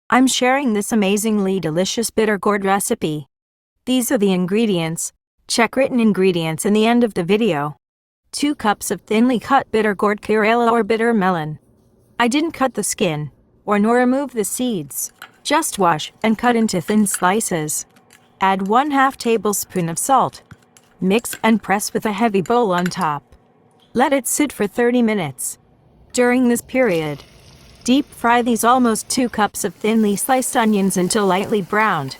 I'm sharing this amazingly delicious bitter gourd recipe. These are the ingredients. Check written ingredients in the end of the video. 2 cups of thinly cut bitter gourd Karela or bitter melon. I didn't cut the skin, or nor remove the seeds. Just wash and cut into thin slices. Add 1/2 tablespoon of salt. Mix and press with a heavy bowl on top. Let it sit for 30 minutes. During this period, deep fry these almost 2 cups of thinly sliced onions until lightly browned.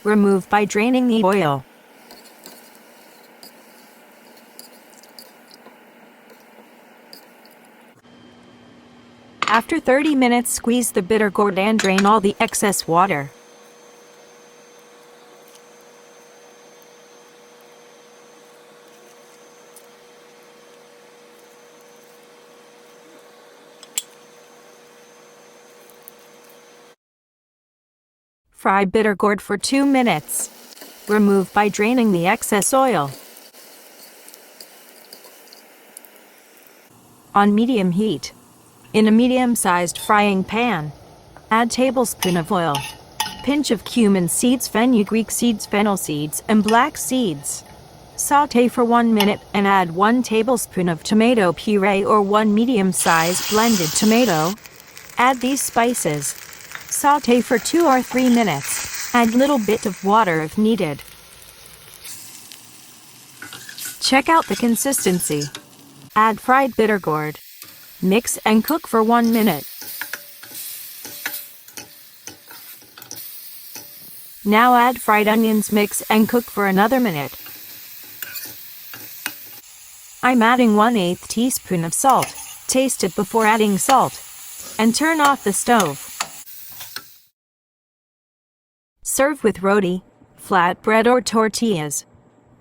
Remove by draining the oil. After 30 minutes, squeeze the bitter gourd and drain all the excess water. Fry bitter gourd for 2 minutes. Remove by draining the excess oil. On medium heat. In a medium-sized frying pan, add tablespoon of oil, pinch of cumin seeds, fenugreek seeds, fennel seeds, and black seeds. Sauté for 1 minute and add 1 tablespoon of tomato puree or 1 medium-sized blended tomato. Add these spices. Sauté for 2 or 3 minutes. Add little bit of water if needed. Check out the consistency. Add fried bitter gourd. Mix and cook for 1 minute. Now add fried onions, mix and cook for another minute. I'm adding 1/8 teaspoon of salt. Taste it before adding salt. And turn off the stove. Serve with roti, flatbread or tortillas.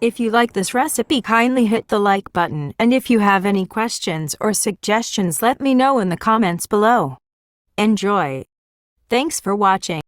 If you like this recipe, kindly hit the like button, and if you have any questions or suggestions, let me know in the comments below. Enjoy! Thanks for watching.